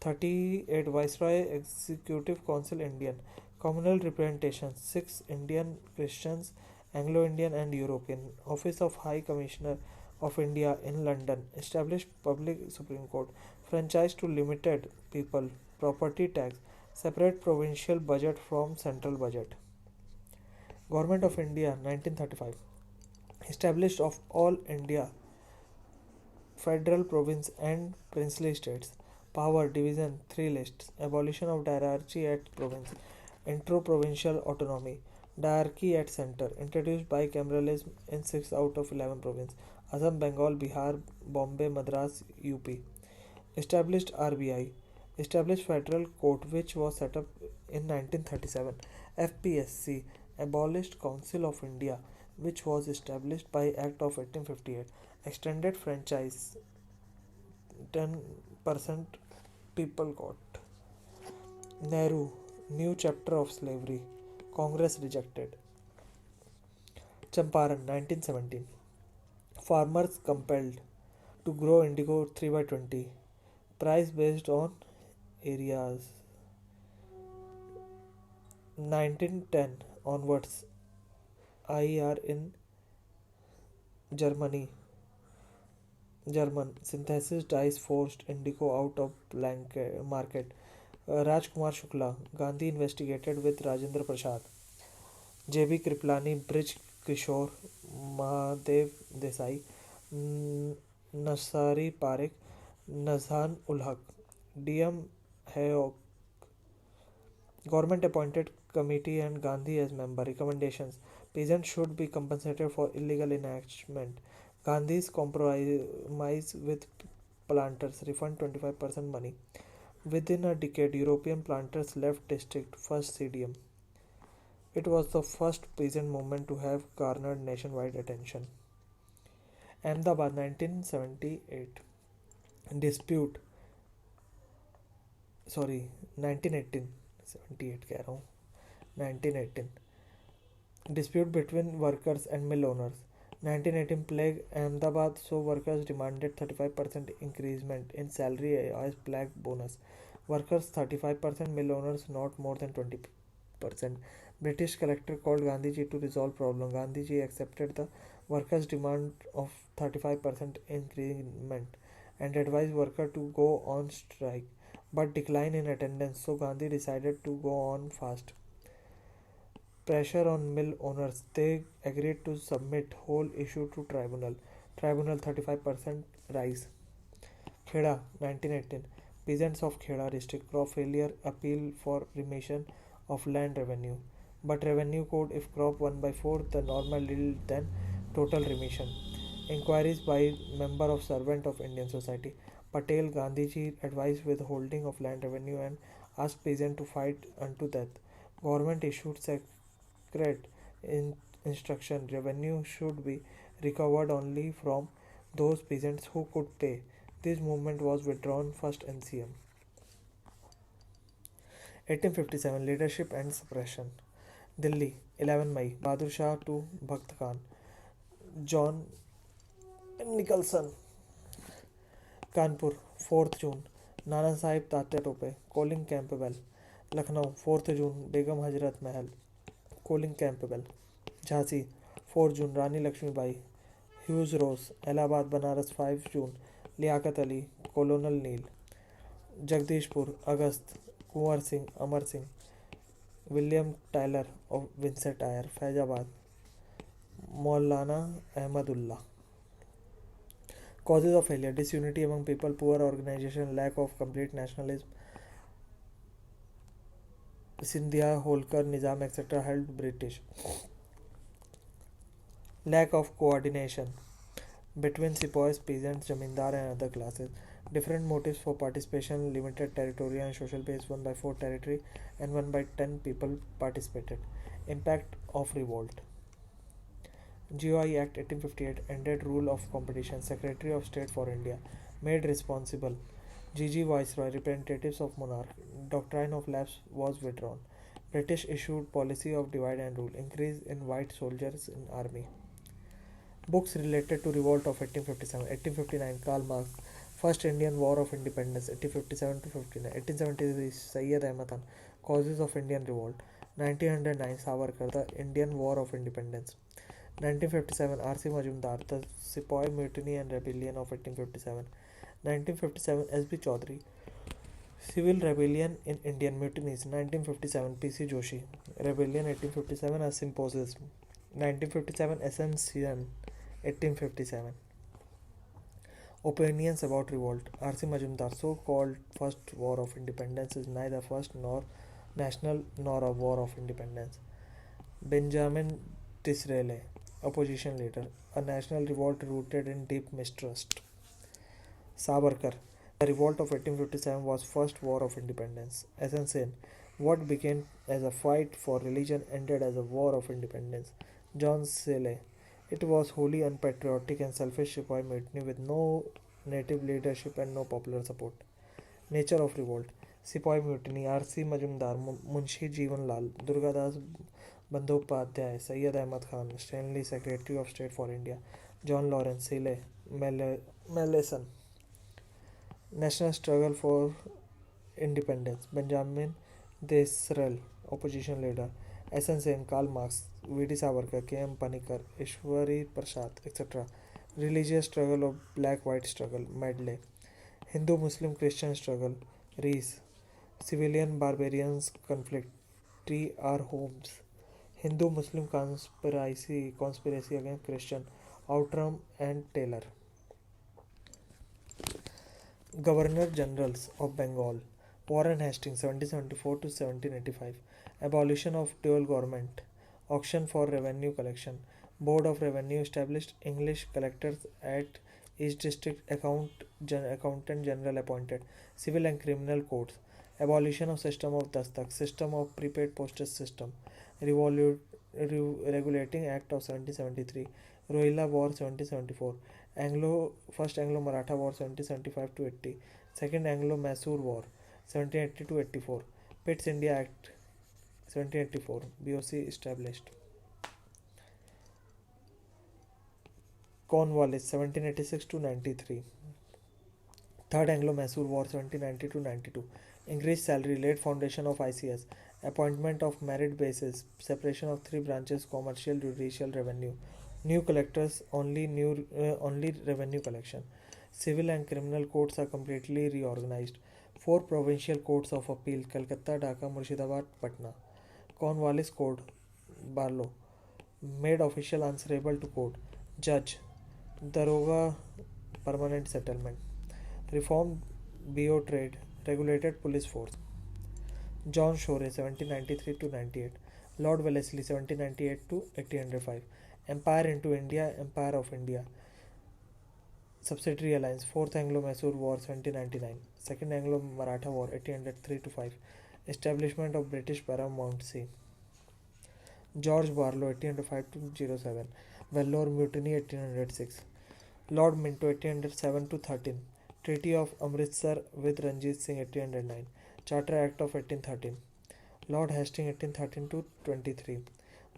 38 Viceroy Executive Council Indian. Communal representation 6 Indian, Christians, Anglo-Indian and European. Office of High Commissioner of India in London. Established Public Supreme Court. Franchise to limited people. Property tax. Separate provincial budget from central budget. Government of India 1935. Established of all India, federal, province and princely states. Power division 3 lists. Abolition of diarchy at province. Intro-provincial autonomy. Diarchy at center. Introduced bicameralism in 6 out of 11 provinces. Assam, Bengal, Bihar, Bombay, Madras, UP. Established RBI. Established Federal Court, which was set up in 1937. FPSC. Abolished Council of India, which was established by Act of 1858. Extended franchise. 10% people got. Nehru. New chapter of slavery. Congress rejected. Champaran 1917. Farmers compelled to grow indigo 3 by 20. Price based on areas. 1910 onwards, IR in Germany. German synthesis dyes forced indigo out of market. Rajkumar Shukla, Gandhi investigated with Rajendra Prasad. JB Kriplani, Brij Kishore, Mahadev Desai, Nasari Parekh, Nazhan ul Haq, DM Hayok. Government appointed committee and Gandhi as member. Recommendations: peasants should be compensated for illegal enactment. Gandhi's compromise with planters, refund 25% money. Within a decade, European planters left district, first CDM. It was the first peasant movement to have garnered nationwide attention. Ahmedabad 1978. Dispute, sorry, 1918. 78 कह रहा हूँ, 1918. Dispute between workers and mill owners. 1918 plague Ahmedabad, so workers demanded 35% increasement in salary as black bonus. Workers 35%, mill owners not more than 20%. British collector called Gandhiji to resolve problem. Gandhiji accepted the workers' demand of 35% increment and advised worker to go on strike, but decline in attendance, so Gandhi decided to go on fast. Pressure on mill owners, they agreed to submit whole issue to tribunal. Tribunal 35% rise. Kheda 1918. Peasants of Kheda district crop failure appeal for remission of land revenue. But revenue code, if crop 1 by 4 the normal yield, then total remission. Inquiries by member of servant of Indian society. Patel Gandhiji advised withholding of land revenue and asked peasant to fight unto death. Government issued secret instruction. Revenue should be recovered only from those peasants who could pay. This movement was withdrawn first NCM. 1857 Leadership and Suppression. Delhi 11 May. Bahadur Shah to Bhakt Khan. John Nicholson. Kanpur 4th June. Nana Sahib Tatya Tope. Calling Campbell. Lucknow 4th June. Begum Hazrat Mahal. Calling Campbell. Jhansi 4 June. Rani Lakshmibai. Hughes Rose. Allahabad Banaras 5 June. Liaquat Ali. Colonel Neil. Jagdishpur August. Kunwar Singh, Amar Singh. William Tyler of Vincent Iyer. Faizabad Maulana Ahmadullah. Causes of failure: disunity among people, poor organization, lack of complete nationalism. Sindhia, Holkar, Nizam, etc. helped British. Lack of coordination between sepoys, peasants, zamindar and other classes. Different motives for participation: limited territorial and social base, 1 by 4 territory and 1 by 10 people participated. Impact of revolt. GOI Act 1858 ended rule of competition. Secretary of State for India made responsible. GG Viceroy, representatives of monarch. Doctrine of lapse was withdrawn. British issued policy of divide and rule. Increase in white soldiers in army. Books related to revolt of 1857. 1859 Karl Marx. First Indian War of Independence 1857 to 59. 1873 Syed Ahmad Khan. Causes of Indian Revolt. 1909 Savarkar. The Indian War of Independence. 1957 R.C. Majumdar. The Sepoy Mutiny and Rebellion of 1857. 1957 S.B. Chaudhary. Civil Rebellion in Indian Mutinies. 1957 P.C. Joshi. Rebellion 1857 as Symposium. 1957 S.N. Sen. 1857. Opinions about revolt. R.C. Majumdar. So-called First War of Independence is neither first nor national nor a war of independence. Benjamin Disraeli. opposition leader, a national revolt rooted in deep mistrust. Savarkar, the revolt of 1857 was first war of independence. Sen, what began as a fight for religion ended as a war of independence. John Seeley, it was wholly unpatriotic and selfish Sepoy mutiny with no native leadership and no popular support. Nature of revolt. Sepoy mutiny, R.C. Majumdar, Munshi Jeevan Lal, Durgadas Bandyopadhyay, Syed Ahmad Khan, Stanley, Secretary of State for India, John Lawrence, Seeley, Maleson. National struggle for independence. Benjamin Desrel, opposition leader. S.N. Sen, Karl Marx, V.D. Savarkar, K.M. Panikar, Ishwari Prasad, etc. Religious struggle of black-white struggle. Medley. Hindu-Muslim Christian struggle. Rees. Civilian barbarians conflict. T. R. Holmes. Hindu-Muslim conspiracy against Christian. Outram and Taylor. Governor Generals of Bengal. Warren Hastings 1774 to 1785. Abolition of dual government. Auction for revenue collection. Board of Revenue established. English collectors at each district. Accountant General appointed. Civil and criminal courts. Abolition of system of dastak. System of prepaid postage system. Regulating Act of 1773. Rohilla War 1774. First Anglo-Maratha War 1775 to 80. Second Anglo-Mysore War 1780 to 84. Pitt's India Act 1784. BOC established. Cornwallis 1786 to 93. Third Anglo-Mysore War 1790 to 92. Increased salary, laid foundation of ICS. Appointment of merit basis. Separation of three branches: commercial, judicial, revenue. New collectors, only revenue collection. Civil and criminal courts are completely reorganized. 4 provincial courts of appeal: Calcutta, Dhaka, Murshidabad, Patna. Cornwallis Code, Barlow, made official answerable to court. Judge, Daroga, permanent settlement. Reformed BO trade, regulated police force. John Shore 1793 to 98. Lord Wellesley 1798 to 1805. Empire into India, Empire of India. Subsidiary alliance. 4th Anglo-Mysore War 1799. 2nd Anglo-Maratha War 1803 to 5. Establishment of British Paramountcy. George Barlow 1805 to 07. Vellore Mutiny 1806. Lord Minto 1807 to 13. Treaty of Amritsar with Ranjit Singh 1809. Charter Act of 1813. Lord Hastings 1813 to 23.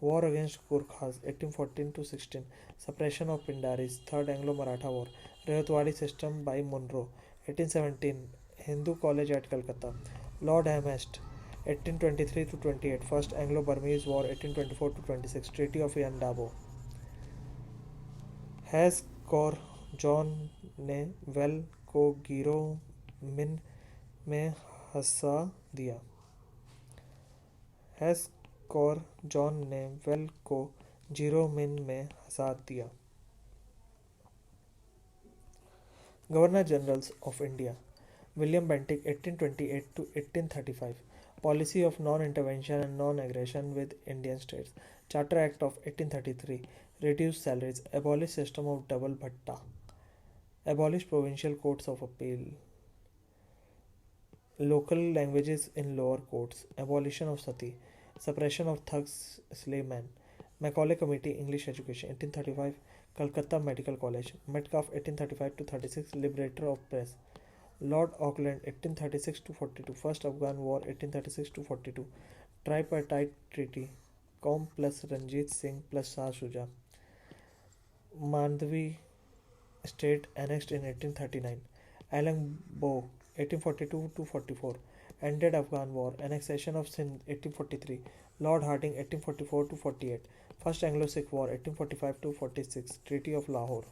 War against Gurkhas 1814 to 16. Suppression of Pindaris. 3rd Anglo-Maratha War. Rayotwadi system by Monroe 1817. Hindu College at Calcutta. Lord Amherst 1823 to 28. First Anglo-Burmese War 1824 to 26. Treaty of Yandabo. हैस कौर जॉन ने वेल को गिरो मिन में हंसा दिया. हैस कौर जॉन ने वेल को जीरो मिन में हंसा दिया. Governor generals of India. William Bentinck 1828 to 1835. Policy of non-intervention and non-aggression with Indian states. Charter Act of 1833. Reduced salaries. Abolish system of double bhatta. Abolish provincial courts of appeal. Local languages in lower courts. Abolition of sati. Suppression of thugs, slave men. Macaulay Committee, English Education 1835. Calcutta Medical College. Metcalfe 1835 to 36. Liberator of Press. Lord Auckland 1836 to 42. First Afghan War 1836 to 42. Tripartite Treaty. Com plus Ranjit Singh plus Shah Shuja. Mandvi State annexed in 1839. Alan Bow 1842 to 44. Ended Afghan War. Annexation of Sindh 1843. Lord Hardinge 1844 to 48. First Anglo-Sikh War 1845 to 46. Treaty of Lahore.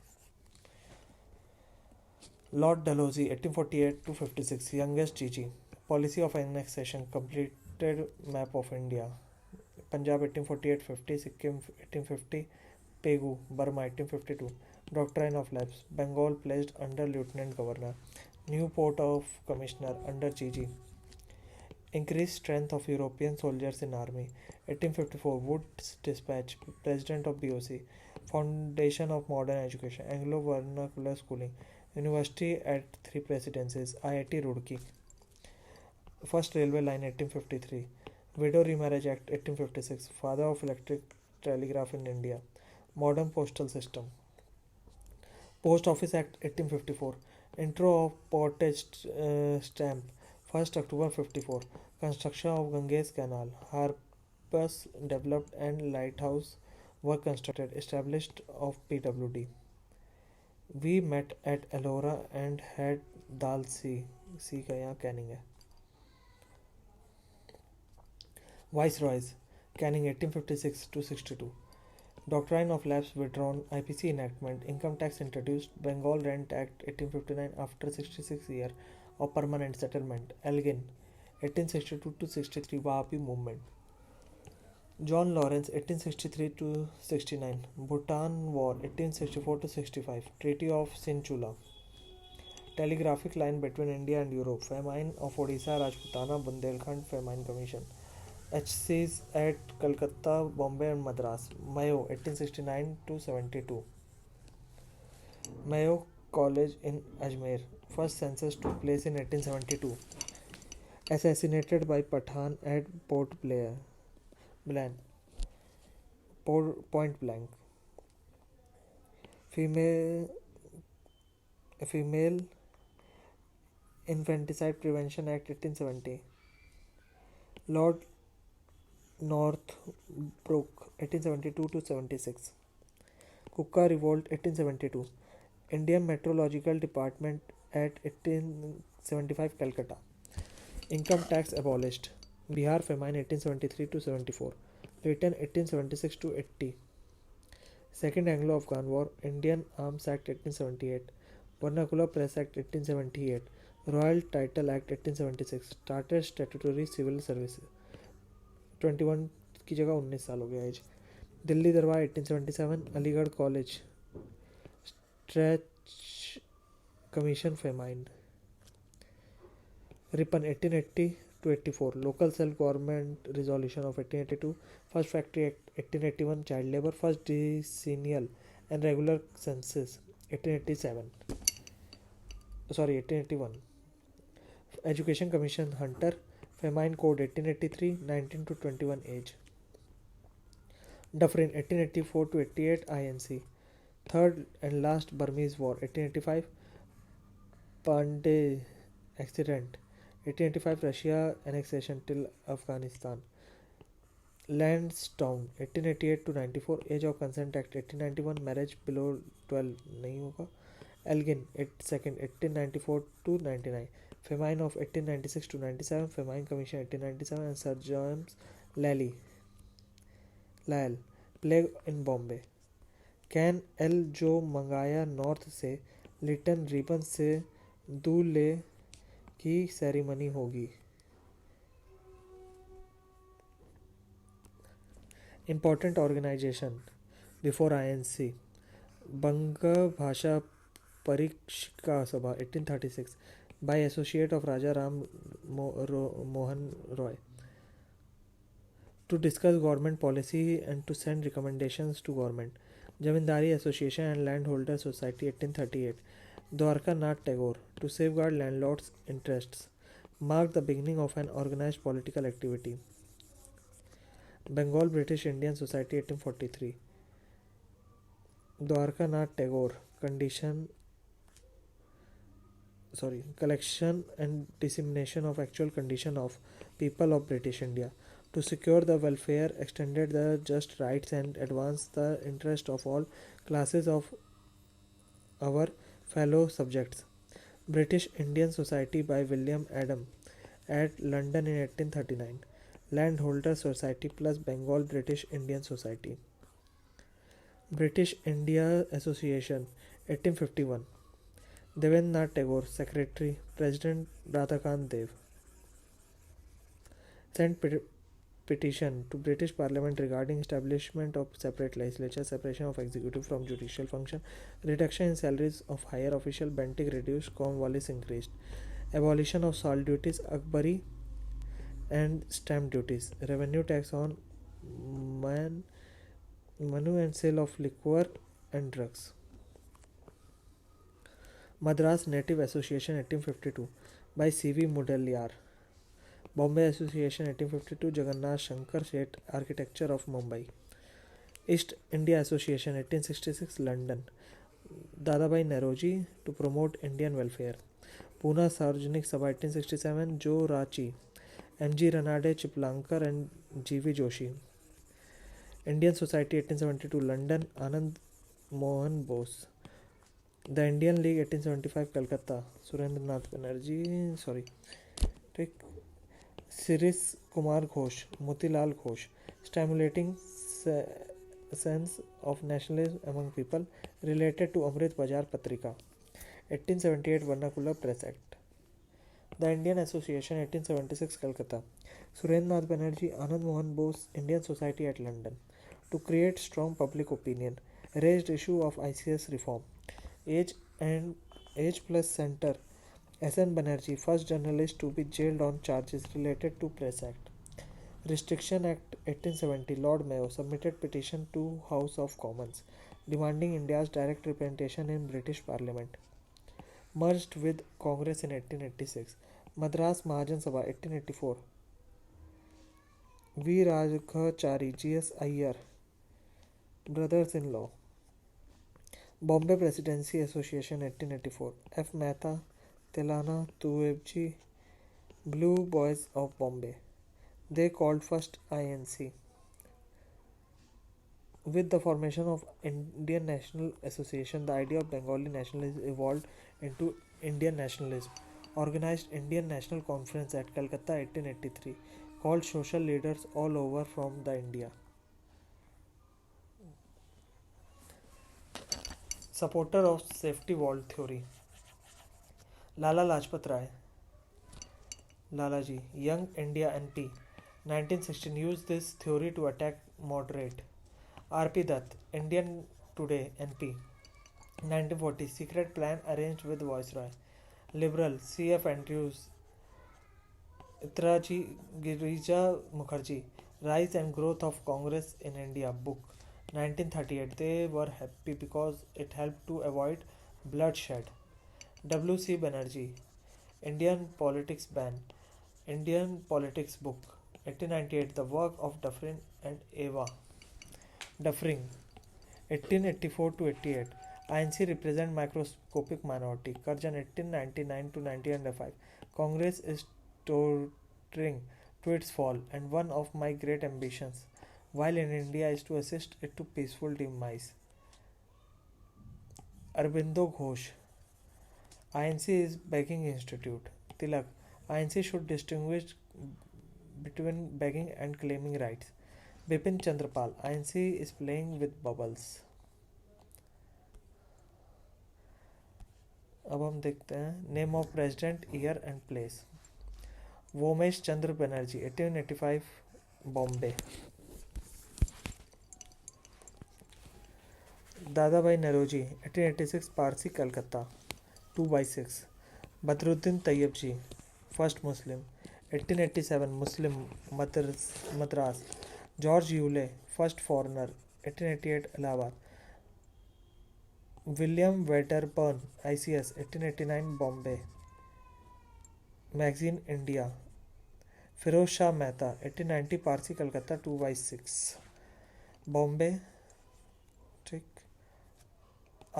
Lord Dalhousie 1848 to 56. Youngest Gigi. Policy of annexation. Completed map of India. Punjab 1848-50. Sikkim 1850. Pegu, Burma 1852. Doctrine of Lapse. Bengal placed under Lieutenant Governor. New Port of Commissioner under Gigi. Increased strength of European soldiers in army. 1854. Wood's Dispatch. President of BOC. Foundation of modern education, Anglo vernacular schooling, university at three presidencies, IIT Roorkee, first railway line 1853, widow remarriage act 1856, father of electric telegraph in India, modern postal system, post office act 1854, intro of portage stamp 1st October 54, construction of Ganges canal, harbors developed and lighthouse were constructed, established of PWD. We met at Ellora and had dal सी का यहाँ Canning है. Viceroys, Canning 1856 to 62. Doctrine of lapse withdrawn, IPC enactment, income tax introduced, Bengal Rent Act 1859 after 66 years of permanent settlement, Elgin 1862 to 63 Vahabi movement. John Lawrence 1863 to 69, Bhutan War 1864 to 65, Treaty of Sinchula. Telegraphic line between India and Europe, famine of Odisha, Rajputana, Bundelkhand, famine commission. HCs at Calcutta, Bombay and Madras, Mayo 1869 to 72. Mayo College in Ajmer, first census took place in 1872. Assassinated by Pathan at Port Blair, Point Blank. Female Infanticide Prevention Act 1870. Lord Northbrook 1872 to 76. Kukka Revolt 1872. Indian Meteorological Department at 1875 Calcutta. Income tax abolished. Bihar famine 1873 to 74. Britain 1876 to 80. Second Anglo-Afghan War. Indian Arms Act 1878. Vernacular Press Act 1878. Royal Title Act 1876. Started Statutory Civil Service 21 की जगह 19 साल हो गया as. Delhi दरबार 1877. Aligarh college stretch commission famine. Ripon 1880 to 84. Local self-government resolution of 1882. First Factory Act 1881. Child labor. First decennial and regular census 1887. 1881. Education Commission Hunter. Famine Code 1883. 19 to 21 age. Dufferin 1884 to 88 INC. Third and last Burmese War 1885. Pandey accident 1885. Russia annexation till Afghanistan. Lansdowne 1888 to 94. Age of Consent Act 1891. Marriage below 12 नहीं होगा. Elgin 2nd 1894 to 99. Famine of 1896 to 97. Famine Commission 1897 and Sir James Lyell. Plague in Bombay. Can L जो मंगाया north से, Liton ribbon से दूल्हे की ceremony होगी. Important organization before INC. बंग भाषा परीक्षा सभा 1836 by associate of Raja Ram Mohan Roy to discuss government policy and to send recommendations to government. Jamindari Association and Landholder Society 1838. Dwarka Nath Tagore to safeguard landlords' interests. Marked the beginning of an organized political activity. Bengal British Indian Society 1843. Dwarka Nath Tagore collection and dissemination of actual condition of people of British India to secure the welfare, extended the just rights and advance the interest of all classes of our fellow subjects. British Indian Society by William Adam at London in 1839. Landholder Society plus Bengal British Indian Society. British India Association 1851. Devendranath Tagore, Secretary, President Radhakant Dev. Sent petition to British Parliament regarding establishment of separate legislature, separation of executive from judicial function, reduction in salaries of higher official, Bentinck reduced, Cornwallis increased, abolition of salt duties, Akbari and stamp duties, revenue tax on Manu and sale of liquor and drugs. Madras Native Association 1852 by C.V. Mudaliar. Bombay Association 1852 Jagannath Shankar Seth Architecture of Mumbai. East India Association 1866 London. Dadabhai Naroji to promote Indian welfare. Pune Sarvajanik Sabha 1867 Jo Rachi, M.G. Ranade Chiplankar and G.V. Joshi. Indian Society 1872 London Anand Mohan Bose. The Indian League 1875 Calcutta Surendranath Banerjee Siris Kumar Ghosh Motilal Ghosh. Stimulating sense of nationalism among people related to Amrit Bazar Patrika. 1878 Vernacular Press Act. The Indian Association 1876 Calcutta. Surendranath Banerjee Anand Mohan Bose Indian Society at London. To create strong public opinion, raised issue of ICS reform. Age Plus Center. S.N. Banerjee, first journalist to be jailed on charges related to Press Act. Restriction Act 1870. Lord Mayo submitted petition to House of Commons demanding India's direct representation in British Parliament. Merged with Congress in 1886. Madras Mahajan Sabha 1884. V. Raghachari, G.S. Iyer, brothers-in-law. Bombay Presidency Association 1884. F. Mehta, Telana Tuebji, Blue Boys of Bombay. They called first INC. With the formation of Indian National Association, the idea of Bengali nationalism evolved into Indian nationalism. Organized Indian National Conference at Calcutta 1883. Called social leaders all over from the India. Supporter of safety valve theory. Lala Lajpat Rai. Lalaji, Young India NP. 1916 used this theory to attack moderate. R.P. Dutt, Indian Today NP. 1940 secret plan arranged with Viceroy. Liberal C.F. Andrews. Itraji Girija Mukherjee, Rise and Growth of Congress in India book. 1938. They were happy because it helped to avoid bloodshed. W.C. Banerjee, Indian Politics Ban. Indian Politics book. 1898. The work of Dufferin and Eva. Duffering. 1884 to 88. INC represent microscopic minority. Karjan 1899 to 1905. Congress is tottering to its fall, and one of my great ambitions while in India is to assist it to peaceful demise. Arbindo Ghosh, INC is begging institute. Tilak, INC should distinguish between begging and claiming rights. Bipin Chandrapal, INC is playing with bubbles. अब हम देखते हैं name of president year and place. Womesh Chandra Banerjee 1885 Bombay. Dadabhai Naoroji 1886 Parsi Calcutta 2/6. Badruddin Tyabji first Muslim 1887 Muslim Madras. George Yule first foreigner 1888 Allahabad. William Wedderburn ICS 1889 Bombay. Magazine India. Firoz Shah Mehta 1890 Parsi Calcutta 2/6 Bombay. ठीक.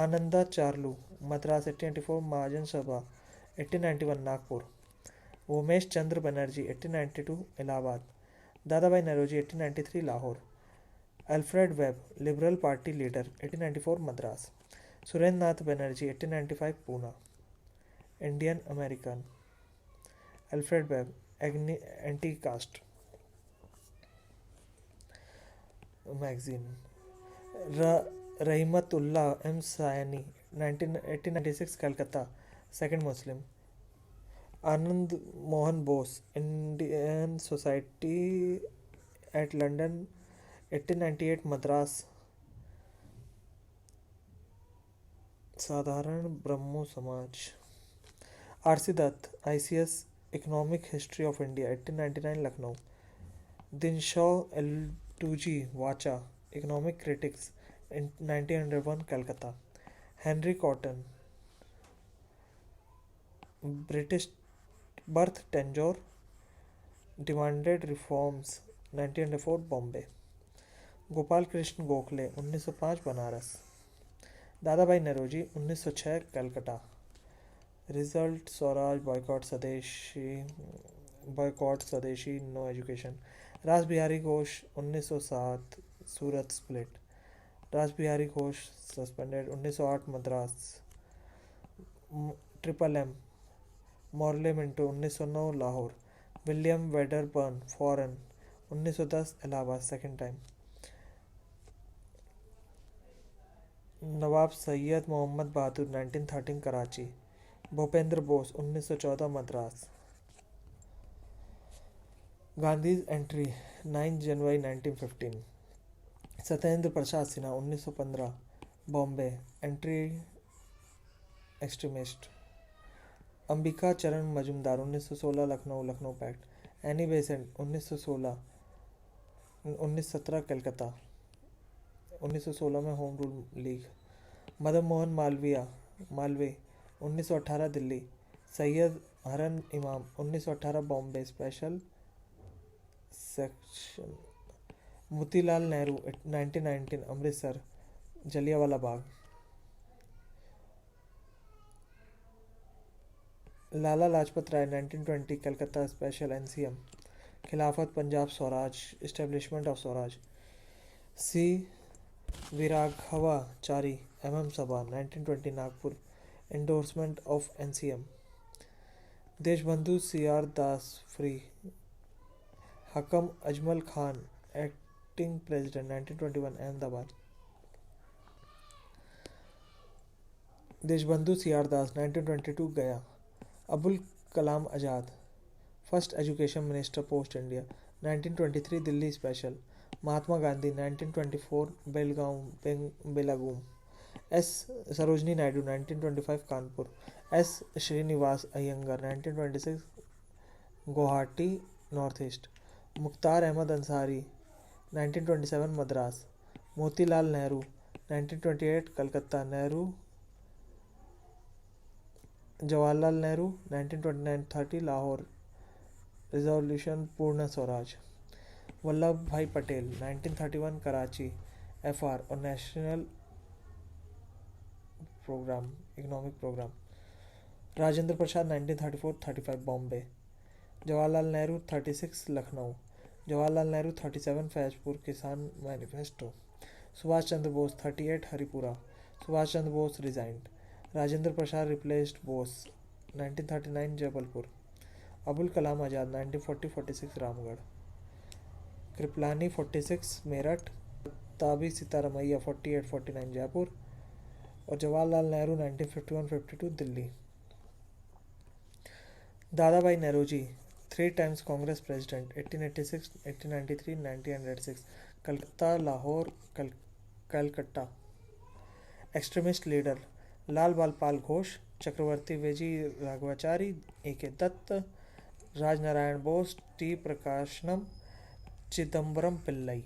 Ananda Charlu Madras 1884 Mahajan Sabha 1891 Nagpur. Umesh Chandra Banerjee 1892 Allahabad. Dadabhai Naoroji 1893 Lahore. Alfred web liberal party leader 1894 Madras. Surendra Nath Banerjee 1895 Poona. Indian American. Alfred Webb anti caste magazine. Rahimtullah M Sayani 1896 Calcutta second Muslim. Anand Mohan Bose Indian society at London 1898 Madras. Sadharan Brahmo Samaj. RC Dutt ICS economic history of India 1899 Lucknow. Dinshaw L2G Wacha Economic Critics in 1901, Calcutta. Henry Cotton, British birth, Tanjore, demanded reforms, 1904, Bombay. Gopal Krishna Gokhale, 1905, Banaras. Dada Bhai Naoroji, 1906, Calcutta. Result: swaraj boycott swadeshi, no education. Ras Behari Ghosh, 1907, Surat split. Ras Behari Ghosh suspended, 1908, Madras. Triple M, Morley Minto, 1909, Lahore. William Wedderburn, foreign, 1910, Allahabad second time. Nawab Syed Mohammad Bahadur, 1913, Karachi. Bhupendra Bose, 1914, Madras. Gandhi's entry, 9 January 1915. Satyendra Prasad Sinha, 1915, Bombay. Entry extremist. Ambika Charan Majumdar, 1916, Lucknow, Lucknow pact. Annie Besant, 1916, 1917, Calcutta. 1916 में home rule league. Madan Mohan Malaviya, 1918, Delhi. Syed Haran Imam, 1918, Bombay special section. Motilal Nehru, 1919, Amritsar, Jallianwala Bagh. Lala Lajpat Rai, 1920, Calcutta special NCM. Khilafat Punjab swaraj, establishment of swaraj. C Viraghavachari, MM Sabha, 1920, Nagpur. Endorsement of NCM. Deshbandhu CR Das, free. Hakim Ajmal Khan, acting president, 1921, Ahmedabad. Deshbandhu CR Das, 1922, Gaya. Abul Kalam Azad, first education minister post India, 1923, Delhi special. Mahatma Gandhi, 1924, Belgaum. S Sarojini Naidu, 1925, Kanpur. S Srinivasa Iyengar, 1926, Guwahati, north east. Mukhtar Ahmed Ansari, 1927, Madras. Motilal Nehru, 1928, Calcutta. Jawaharlal Nehru, 1929-30, Lahore. Resolution Purna Swaraj. Vallabh bhai Patel, 1931, Karachi, FR और national programme, economic programme. Rajendra Prasad, 1934-35, Bombay. Jawaharlal Nehru, 36, Lucknow. Jawaharlal Nehru, 37, Faizpur kisan manifesto. Subhash Chandra Bose, 38, Haripura. Subhash Chandra Bose resigned. Rajendra Prasad replaced Bose, 1939, Jabalpur. Abul Kalam Azad, 1940-46, Ramgarh. Kripalani, 46, Meerut. Tabi Sitaramayya, 48-49, Jaipur. और Jawaharlal Nehru, 1951-52, Delhi. Dada Bhai Naoroji, 3 times Congress president, 1886, 1893, 1906. Calcutta, Lahore, Calcutta. Extremist leader: Lal Bal Ghosh, Chakravarti Vijayaraghavachari, AK. Dutt, Rajnarayan Bose, T Prakasam, Chidambaram Pillai.